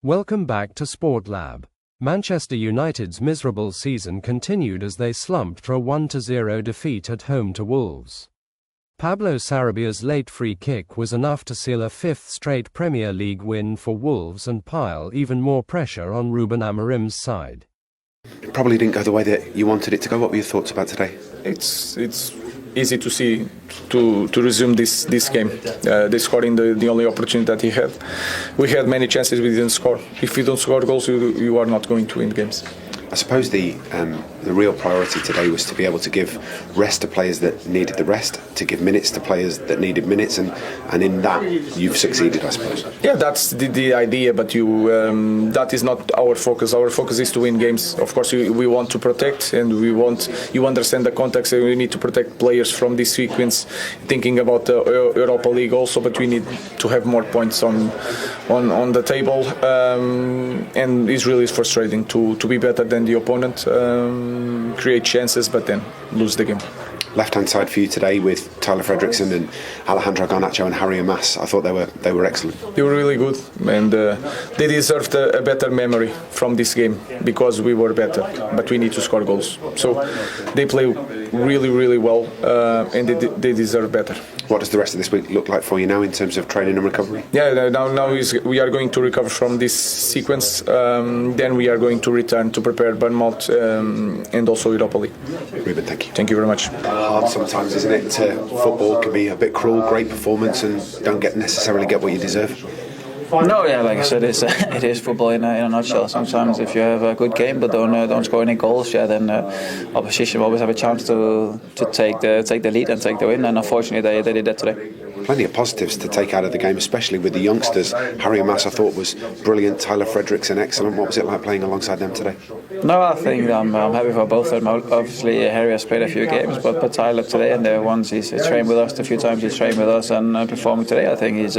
Welcome back to Sport Lab. Manchester United's miserable season continued as they slumped for a 1-0 defeat at home to Wolves. Pablo Sarabia's late free kick was enough to seal a fifth straight Premier League win for Wolves and pile even more pressure on Ruben Amorim's side. It probably didn't go the way that you wanted it to go. What were your thoughts about today? It's easy to see to resume this game. They scored in the only opportunity that he had. We had many chances, we didn't score. If you don't score goals, you are not going to win games. I suppose the real priority today was to be able to give rest to players that needed the rest, to give minutes to players that needed minutes, and in that you've succeeded, I suppose. Yeah, that's the idea, but that is not our focus. Our focus is to win games. Of course, we want to protect, and you understand the context, and we need to protect players from this sequence, thinking about the Europa League also, but we need to have more points on the table, and it's really frustrating to be better than the opponent, create chances, but then lose the game. Left-hand side for you today with Tyler Fredrickson and Alejandro Garnacho and Harry Amas. I thought they were excellent. They were really good, and they deserved a better memory from this game because we were better, but we need to score goals. So they play really, really well, and they deserve better. What does the rest of this week look like for you now in terms of training and recovery? Yeah, now we are going to recover from this sequence. Then we are going to return to prepare Bournemouth and also Europa League. Ruben, thank you. Thank you very much. Hard sometimes, isn't it? Football can be a bit cruel. Great performance and don't necessarily get what you deserve. No, yeah, like I said, it is football in a nutshell. Sometimes if you have a good game but don't score any goals, then opposition always have a chance to take the lead and take the win. And unfortunately, they did that today. Plenty of positives to take out of the game, especially with the youngsters. Harry Amas, I thought, was brilliant. Tyler Fredrickson, excellent. What was it like playing alongside them today? No, I think I'm happy for both of them. Obviously, Harry has played a few games, but Tyler today, and the ones he's trained with us, the few times he's trained with us and performing today, I think he's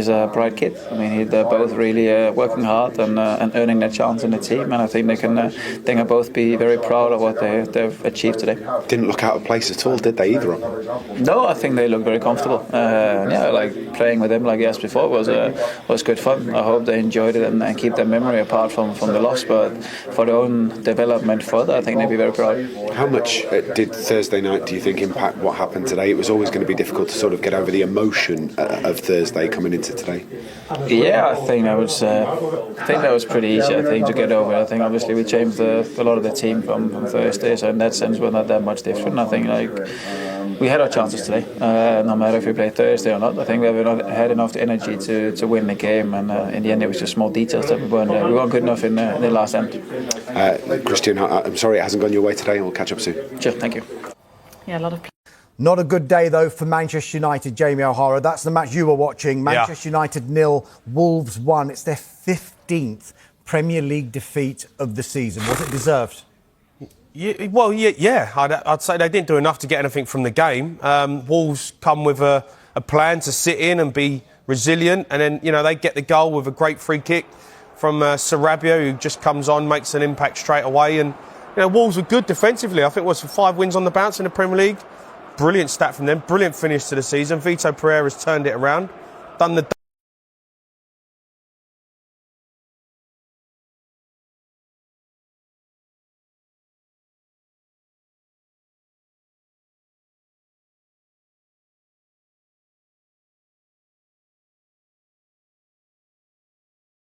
a bright kid. I mean, they're both really working hard and earning their chance in the team, and I think they can both be very proud of what they've achieved today. Didn't look out of place at all, did they, either of them? No, I think they look very comfortable. Like playing with them like yes before was good fun. I hope they enjoyed it and keep their memory apart from the loss. But for their own development further, I think they'd be very proud. How much did Thursday night, do you think, impact what happened today? It was always going to be difficult to sort of get over the emotion of Thursday coming into today. Yeah, I think that was pretty easy. I think to get over. I think obviously we changed a lot of the team from Thursday, so in that sense we're not that much different. I think we had our chances today, no matter if we played Thursday or not. I think we had enough energy to win the game, and in the end it was just small details that we weren't good enough in the last end. Christian, I'm sorry it hasn't gone your way today, and we'll catch up soon. Sure, thank you. Yeah, a lot of. Not a good day, though, for Manchester United, Jamie O'Hara. That's the match you were watching. Manchester United 0, Wolves 1. It's their 15th Premier League defeat of the season. Was it deserved? Yeah. I'd say they didn't do enough to get anything from the game. Wolves come with a plan to sit in and be resilient, and then they get the goal with a great free kick from Sarabia, who just comes on, makes an impact straight away. And Wolves were good defensively. I think it was 5 wins on the bounce in the Premier League. Brilliant stat from them. Brilliant finish to the season. Vito Pereira's turned it around. Done the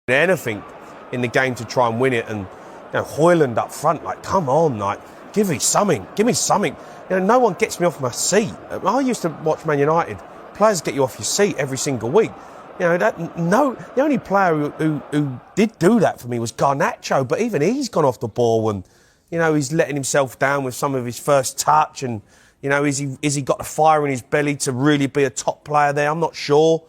anything in the game to try and win it. And Højlund up front, come on, give me something. No one gets me off my seat. I used to watch Man United. Players get you off your seat every single week. The only player who did do that for me was Garnacho, but even he's gone off the ball and he's letting himself down with some of his first touch. And is he got the fire in his belly to really be a top player there? I'm not sure.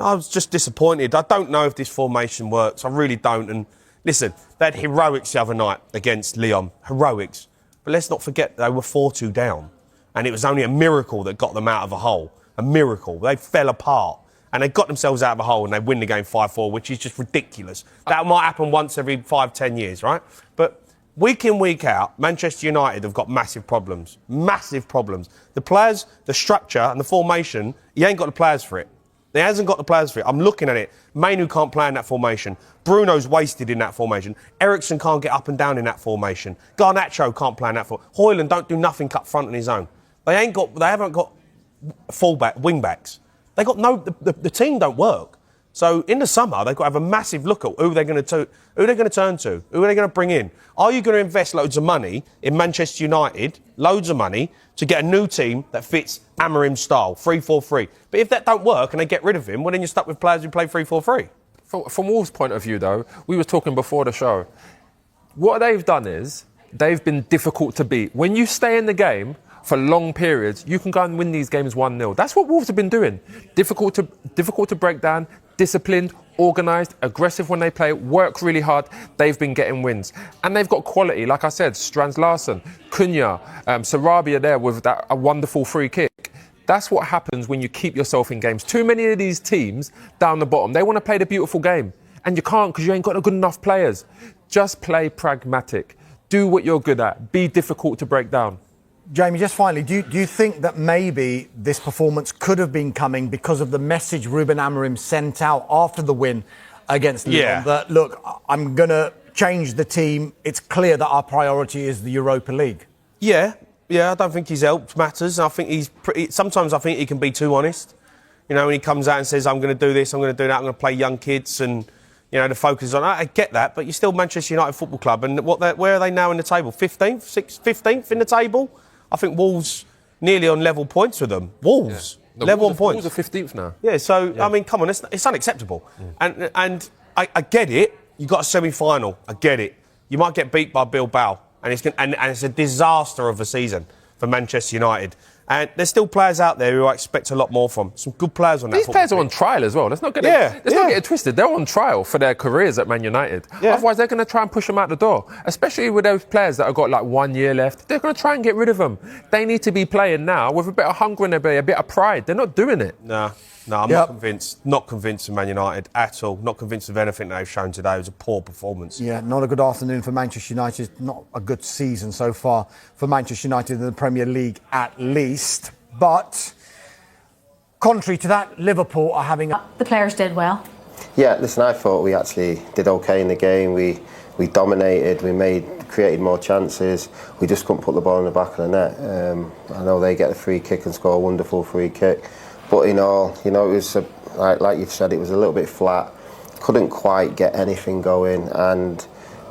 I was just disappointed. I don't know if this formation works. I really don't. And listen, they had heroics the other night against Lyon. Heroics. But let's not forget they were 4-2 down. And it was only a miracle that got them out of a hole. A miracle. They fell apart. And they got themselves out of a hole and they win the game 5-4, which is just ridiculous. That might happen once every 5-10 years, right? But week in, week out, Manchester United have got massive problems. Massive problems. The players, the structure and the formation, you ain't got the players for it. He hasn't got the players for it. I'm looking at it. Mainu can't play in that formation. Bruno's wasted in that formation. Ericsson can't get up and down in that formation. Garnacho can't play in that formation. Højlund don't do nothing up front on his own. They haven't got wing backs. They got the team don't work. So in the summer, they've got to have a massive look at who they're going to turn to, who are they going to bring in. Are you going to invest loads of money in Manchester United, loads of money, to get a new team that fits Amorim's style, 3-4-3? But if that don't work and they get rid of him, well, then you're stuck with players who play 3-4-3. From Wolves' point of view, though, we were talking before the show. What they've done is they've been difficult to beat. When you stay in the game for long periods, you can go and win these games 1-0. That's what Wolves have been doing. Difficult to break down, disciplined, organised, aggressive when they play, work really hard. They've been getting wins. And they've got quality. Like I said, Strands Larsen, Cunha, Sarabia there with a wonderful free kick. That's what happens when you keep yourself in games. Too many of these teams down the bottom, they want to play the beautiful game. And you can't because you ain't got good enough players. Just play pragmatic. Do what you're good at. Be difficult to break down. Jamie, just finally, do you think that maybe this performance could have been coming because of the message Ruben Amorim sent out after the win against Lyon? That, look, I'm going to change the team. It's clear that our priority is the Europa League. Yeah, I don't think his help matters. I think sometimes I think he can be too honest. You know, when he comes out and says, I'm going to do this, I'm going to do that, I'm going to play young kids and, you know, the focus is on... I get that, but you're still Manchester United Football Club. And where are they now in the table? 15th in the table? I think Wolves nearly on level points with them. Wolves, level on points. Wolves are 15th now. Yeah, so, I mean, come on, it's unacceptable. And I get it. You got a semi-final. I get it. You might get beat by Bilbao. And it's a disaster of a season for Manchester United. And there's still players out there who I expect a lot more from. Some good players on that. These players are on trial as well. Let's not get it twisted. They're on trial for their careers at Man United. Yeah. Otherwise, they're going to try and push them out the door. Especially with those players that have got like 1 year left. They're going to try and get rid of them. They need to be playing now with a bit of hunger in their belly, a bit of pride. They're not doing it. No, I'm not convinced. Not convinced of Man United at all. Not convinced of anything they've shown today. It was a poor performance. Yeah, not a good afternoon for Manchester United. Not a good season so far for Manchester United in the Premier League at least. But contrary to that, Liverpool are having The players did well. Yeah, listen, I thought we actually did okay in the game. We dominated, created more chances. We just couldn't put the ball in the back of the net. I know they get a free kick and score a wonderful free kick. But in all, you know, it was, like you've said, it was a little bit flat. Couldn't quite get anything going. And,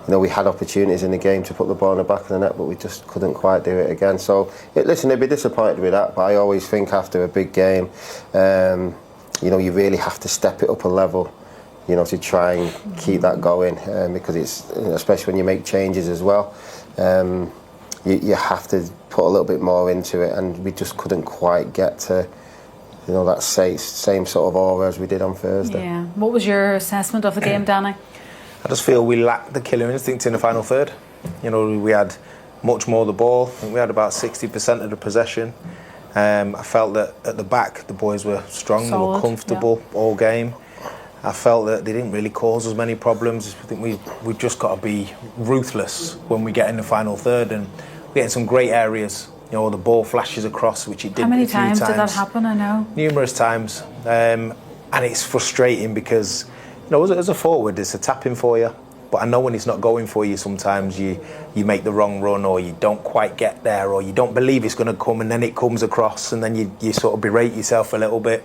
you know, we had opportunities in the game to put the ball in the back of the net, but we just couldn't quite do it again. So, listen, they'd be disappointed with that, but I always think after a big game, you know, you really have to step it up a level, you know, to try and keep that going, because it's, you know, especially when you make changes as well, you have to put a little bit more into it, and we just couldn't quite get to, you know, that same sort of aura as we did on Thursday. Yeah. What was your assessment of the game, Danny? I just feel we lacked the killer instinct in the final third. You know, we had much more of the ball. I think we had about 60% of the possession. I felt that at the back, the boys were strong, they were comfortable all game. I felt that they didn't really cause us many problems. I think we've just got to be ruthless when we get in the final third, and we're getting some great areas. You know, the ball flashes across, which it did. How many times did that happen? I know. Numerous times. And it's frustrating because, you know, as a forward, it's a tap-in for you. But I know when it's not going for you, sometimes you make the wrong run, or you don't quite get there, or you don't believe it's going to come, and then it comes across, and then you sort of berate yourself a little bit.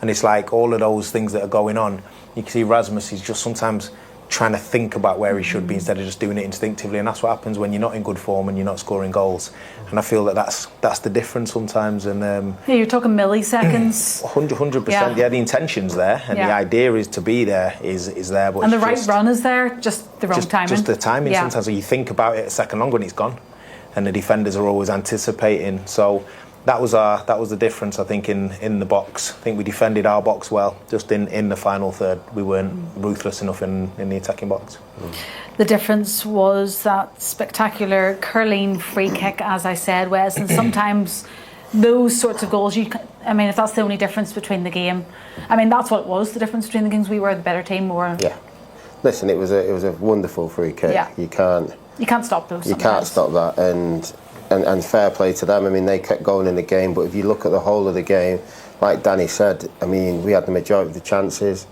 And it's like all of those things that are going on. You can see Rasmus is just sometimes trying to think about where he should be instead of just doing it instinctively, and that's what happens when you're not in good form and you're not scoring goals. And I feel that's the difference sometimes. And yeah, you're talking milliseconds. 100%. Yeah, the intention's there, and the idea is to be there is there. But and the right run is there, just the wrong timing. Just the timing. Sometimes when you think about it a second longer and it's gone, and the defenders are always anticipating. So that was the difference, I think, in the box. I think we defended our box well. Just in the final third, we weren't ruthless enough in the attacking box. The difference was that spectacular curling free kick, as I said, Wes, and sometimes those sorts of goals, if that's the only difference between the game, that's what it was, the difference between the games. We were the better team. Yeah. Listen, it was a wonderful free kick. Yeah. You can't stop those. You can't stop that, and and fair play to them. I mean, they kept going in the game, but if you look at the whole of the game, like Danny said, I mean, we had the majority of the chances.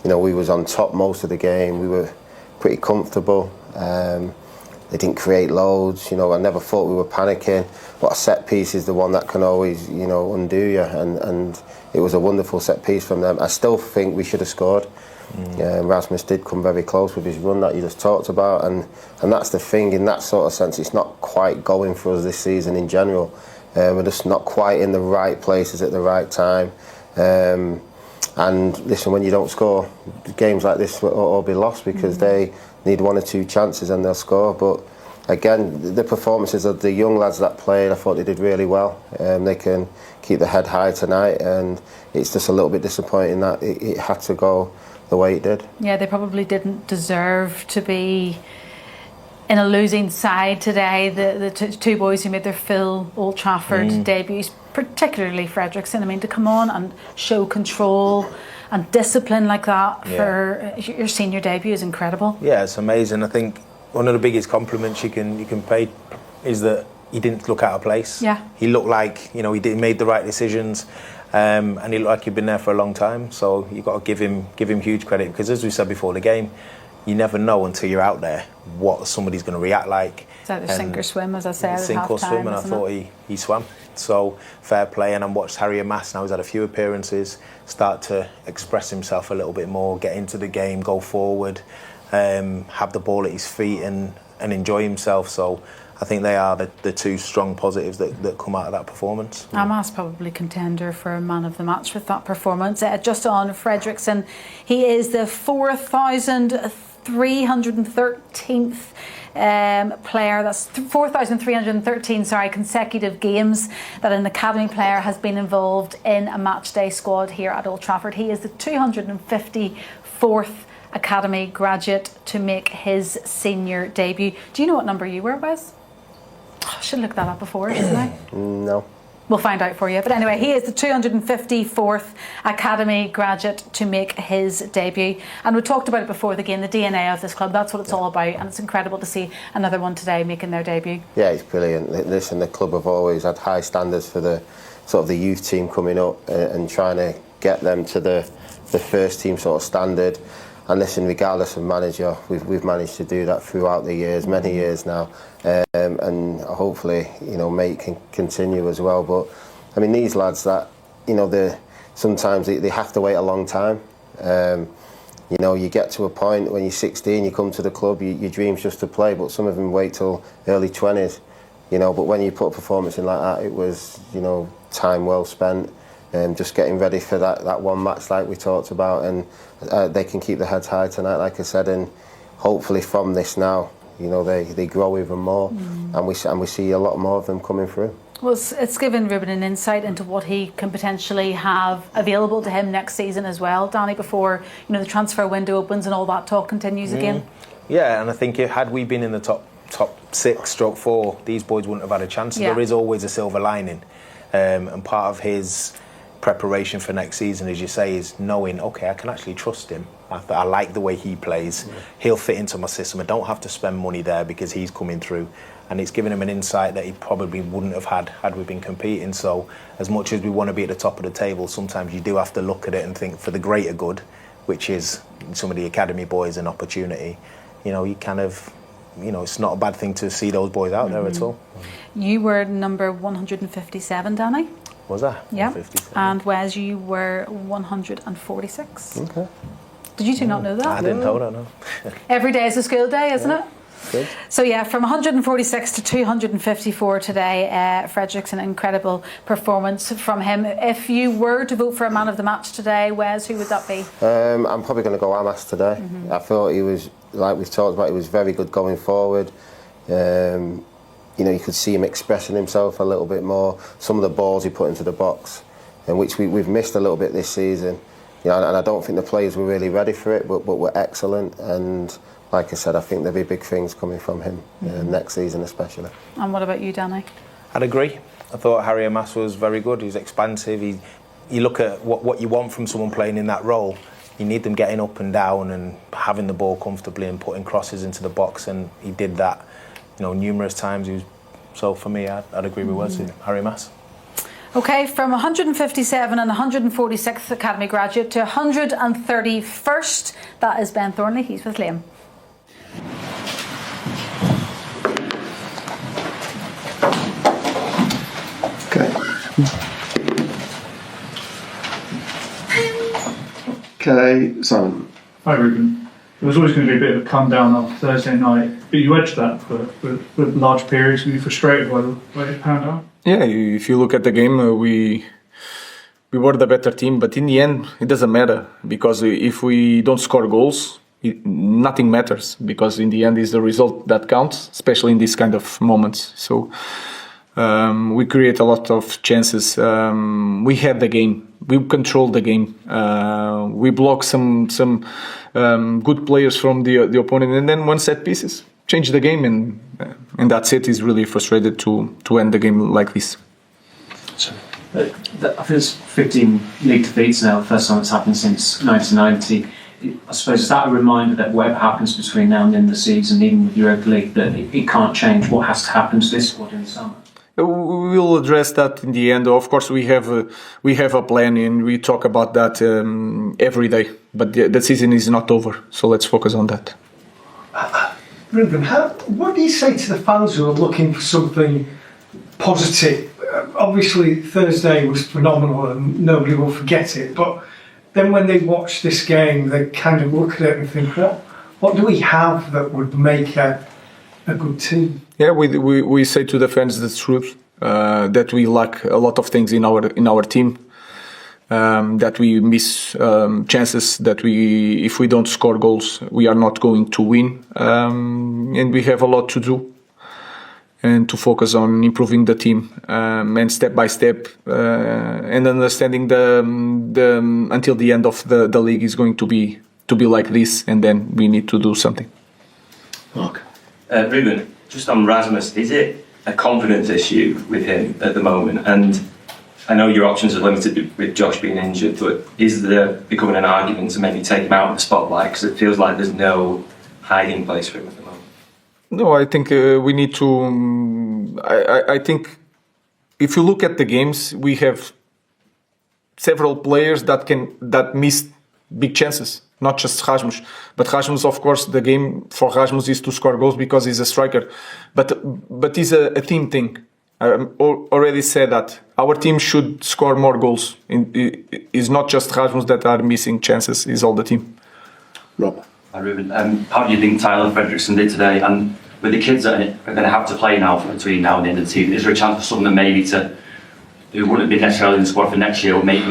You know, we was on top most of the game. We were pretty comfortable. They didn't create loads. You know, I never thought we were panicking. But a set piece is the one that can always, you know, undo you. And it was a wonderful set piece from them. I still think we should have scored. Rasmus did come very close with his run that you just talked about, and that's the thing. In that sort of sense, it's not quite going for us this season in general. We're just not quite in the right places at the right time. And listen, when you don't score, games like this will all be lost because they need 1 or 2 chances and they'll score. But again, the performances of the young lads that played, I thought they did really well. They can keep the head high tonight, and it's just a little bit disappointing that it had to go the way it did. Yeah, they probably didn't deserve to be in a losing side today. The two boys who made their full Old Trafford debuts, particularly Fredrickson. I mean, to come on and show control and discipline like that for your senior debut is incredible. Yeah, it's amazing. I think one of the biggest compliments you can pay is that he didn't look out of place. Yeah, he looked like, you know, he made the right decisions. And he looked like he'd been there for a long time, so you've got to give him huge credit, because as we said before the game, you never know until you're out there what somebody's going to react like. It's either sink or swim, as I said. Sink or swim, and I thought he swam. So fair play. And I watched Harry Mass now. He's had a few appearances, start to express himself a little bit more, get into the game, go forward, have the ball at his feet, and enjoy himself. So I think they are the 2 strong positives that come out of that performance. Amas probably contender for man of the match with that performance. Just on Fredrickson, he is the 4,313th player. That's 4,313 consecutive games that an academy player has been involved in a match day squad here at Old Trafford. He is the 254th academy graduate to make his senior debut. Do you know what number you were, Wes? I should have looked that up before, shouldn't I? No. We'll find out for you. But anyway, he is the 254th academy graduate to make his debut. And we talked about it before the game, the DNA of this club. That's what it's all about. And it's incredible to see another one today making their debut. Yeah, it's brilliant. Listen, the club have always had high standards for the sort of the youth team coming up and trying to get them to the first team sort of standard. And listen, regardless of manager, we've managed to do that throughout the years, many years now, and hopefully, you know, mate can continue as well. But I mean, these lads that, you know, sometimes they have to wait a long time. You know, you get to a point when you're 16, you come to the club, your dream's just to play, but some of them wait till early 20s. You know, but when you put a performance in like that, it was, you know, time well spent. Just getting ready for that one match like we talked about, and they can keep their heads high tonight, like I said, and hopefully from this now, you know, they grow even more, and we see a lot more of them coming through. Well, it's given Ruben an insight into what he can potentially have available to him next season as well, Danny, before, you know, the transfer window opens and all that talk continues again. Yeah, and I think had we been in the top 6/4, these boys wouldn't have had a chance. So there is always a silver lining, and part of his preparation for next season, as you say, is knowing, okay, I can actually trust him. I like the way he plays. He'll fit into my system. I don't have to spend money there because he's coming through. And it's given him an insight that he probably wouldn't have had we been competing. So as much as we want to be at the top of the table, sometimes you do have to look at it and think for the greater good, which is some of the academy boys an opportunity. You know, you kind of, you know, it's not a bad thing to see those boys out there at all. You were number 157, Danny. Was that? Yeah. And Wes, you were 146. Okay. Did you two not know that? I didn't know that, no. Every day is a school day, isn't it? Good. So yeah, from 146 to 254 today, Fredrickson, incredible performance from him. If you were to vote for a man of the match today, Wes, who would that be? I'm probably going to go Amas today. I thought he was, like we've talked about, he was very good going forward. You know, you could see him expressing himself a little bit more. Some of the balls he put into the box, and which we've missed a little bit this season. You know, and I don't think the players were really ready for it, but were excellent. And like I said, I think there'll be big things coming from him next season especially. And what about you, Danny? I'd agree. I thought Harry Mass was very good. He was expansive. You look at what you want from someone playing in that role. You need them getting up and down and having the ball comfortably and putting crosses into the box, and he did that. You know, numerous times. He was So for me, I'd agree with words with Harry Mass. Okay, from 157 and 146th Academy graduate to 131st, that is Ben Thornley. He's with Liam. Okay, Simon. Hi, Ruben. It was always going to be a bit of a come down on Thursday night, but you edged that for large periods. Were you frustrated by the way it panned out? Yeah, if you look at the game, we were the better team, but in the end, it doesn't matter because if we don't score goals, nothing matters because in the end, it's the result that counts, especially in these kind of moments. So we create a lot of chances. We had the game. We controlled the game. We blocked some good players from the opponent, and then one set pieces changed the game, and that's it. He's really frustrated to end the game like this. I think it's 15 league defeats now, the first time it's happened since 1990. I suppose, is that a reminder that whatever happens between now and the end of the season, even with Europa League, that it can't change what has to happen to this squad in the summer? We will address that in the end. Of course, we have a plan, and we talk about that every day. But the season is not over, so let's focus on that. Ruben, what do you say to the fans who are looking for something positive? Obviously, Thursday was phenomenal, and nobody will forget it. But then, when they watch this game, they kind of look at it and think, "What do we have that would make a good team?" Yeah, we say to the fans the truth that we lack a lot of things in our team, that we miss chances, that if we don't score goals, we are not going to win, and we have a lot to do and to focus on improving the team and step by step and understanding the until the end of the league is going to be like this, and then we need to do something. Mark. Ruben, just on Rasmus, is it a confidence issue with him at the moment? And I know your options are limited with Josh being injured, but is there becoming an argument to maybe take him out of the spotlight? Because it feels like there's no hiding place for him at the moment. No, I think we need to. I think if you look at the games, we have several players that missed big chances. Not just Rasmus, but Rasmus, of course, the game for Rasmus is to score goals because he's a striker, but it's a team thing. I already said that our team should score more goals. It's not just Rasmus that are missing chances; it's all the team. Rob. Hi Ruben, how do you think Tyler Fredrickson did today? And with the kids that are going to have to play now between now and the end of the season, is there a chance for someone maybe who wouldn't be necessarily in the squad for next year, or might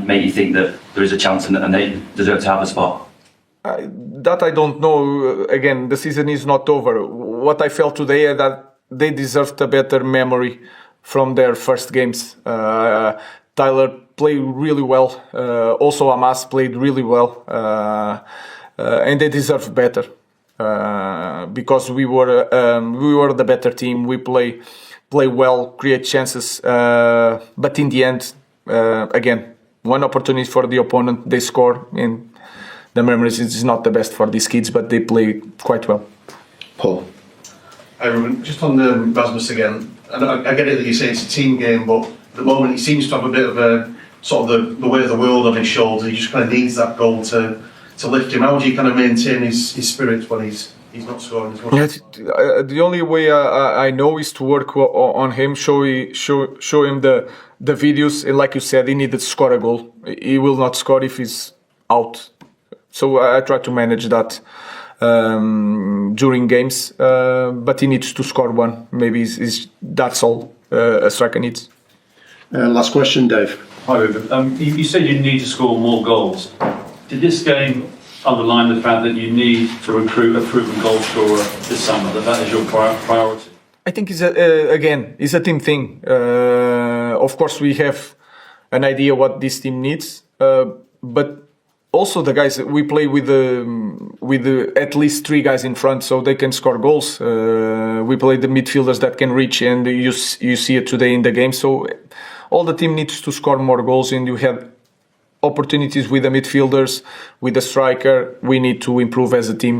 make you think that there is a chance and they deserve to have a spot? That I don't know. Again, the season is not over. What I felt today is that they deserved a better memory from their first games. Tyler played really well. Also, Amas played really well, and they deserve better because we were the better team. We play well, create chances, but in the end, again, one opportunity for the opponent, they score, and the memories is not the best for these kids, but they play quite well. Paul. Hi Ruben, just on the Rasmus again, and I get it that you say it's a team game, but at the moment he seems to have a bit of a sort of the weight of the world on his shoulders. He just kind of needs that goal to lift him. How do you kind of maintain his spirits when he's not scoring as much? Yeah, the only way I know is to work on him, show him the videos, and like you said, he needed to score a goal. He will not score if he's out. So I try to manage that during games, but he needs to score one. Maybe that's all a striker needs. Last question, Dave. Hi Ruben. You said you need to score more goals. Did this game underline the fact that you need to recruit a proven goal scorer this summer, that is your priority? I think it's a team thing. Of course, we have an idea what this team needs, but also the guys, we play with at least 3 guys in front, so they can score goals. We play the midfielders that can reach, and you see it today in the game. So all the team needs to score more goals, and you have opportunities with the midfielders, with the striker. We need to improve as a team,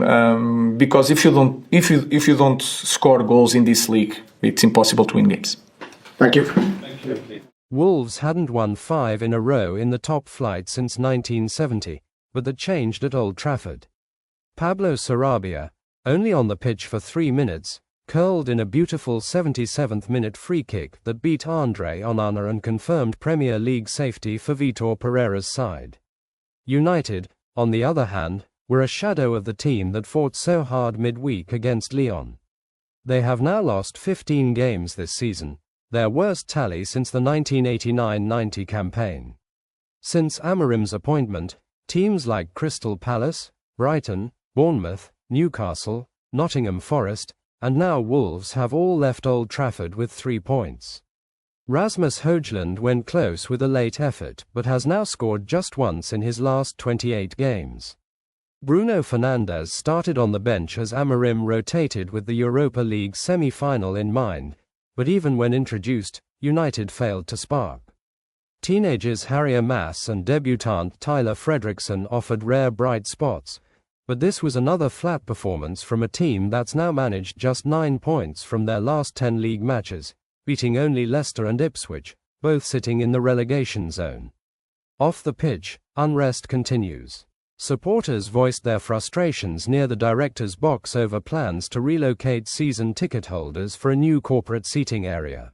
because if you don't score goals in this league, it's impossible to win games. Thank you. Wolves hadn't won 5 in a row in the top flight since 1970, but that changed at Old Trafford. Pablo Sarabia, only on the pitch for 3 minutes, curled in a beautiful 77th minute free kick that beat Andre Onana and confirmed Premier League safety for Vitor Pereira's side. United, on the other hand, were a shadow of the team that fought so hard midweek against Lyon. They have now lost 15 games this season, their worst tally since the 1989-90 campaign. Since Amorim's appointment, teams like Crystal Palace, Brighton, Bournemouth, Newcastle, Nottingham Forest, and now Wolves have all left Old Trafford with 3 points. Rasmus Højlund went close with a late effort but has now scored just once in his last 28 games. Bruno Fernandes started on the bench as Amorim rotated with the Europa League semi-final in mind, but even when introduced, United failed to spark. Teenagers Harry Maas and debutant Tyler Fredrickson offered rare bright spots, but this was another flat performance from a team that's now managed just 9 points from their last 10 league matches, beating only Leicester and Ipswich, both sitting in the relegation zone. Off the pitch, unrest continues. Supporters voiced their frustrations near the director's box over plans to relocate season ticket holders for a new corporate seating area.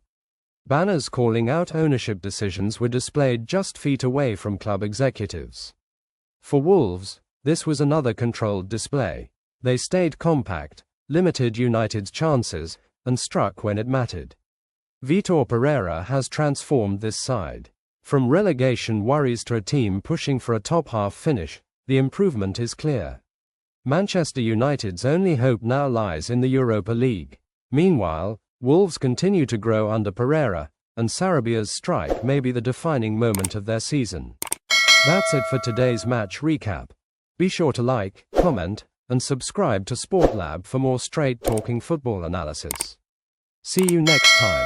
Banners calling out ownership decisions were displayed just feet away from club executives. For Wolves, this was another controlled display. They stayed compact, limited United's chances, and struck when it mattered. Vitor Pereira has transformed this side. From relegation worries to a team pushing for a top-half finish, the improvement is clear. Manchester United's only hope now lies in the Europa League. Meanwhile, Wolves continue to grow under Pereira, and Sarabia's strike may be the defining moment of their season. That's it for today's match recap. Be sure to like, comment, and subscribe to SportLab for more straight-talking football analysis. See you next time.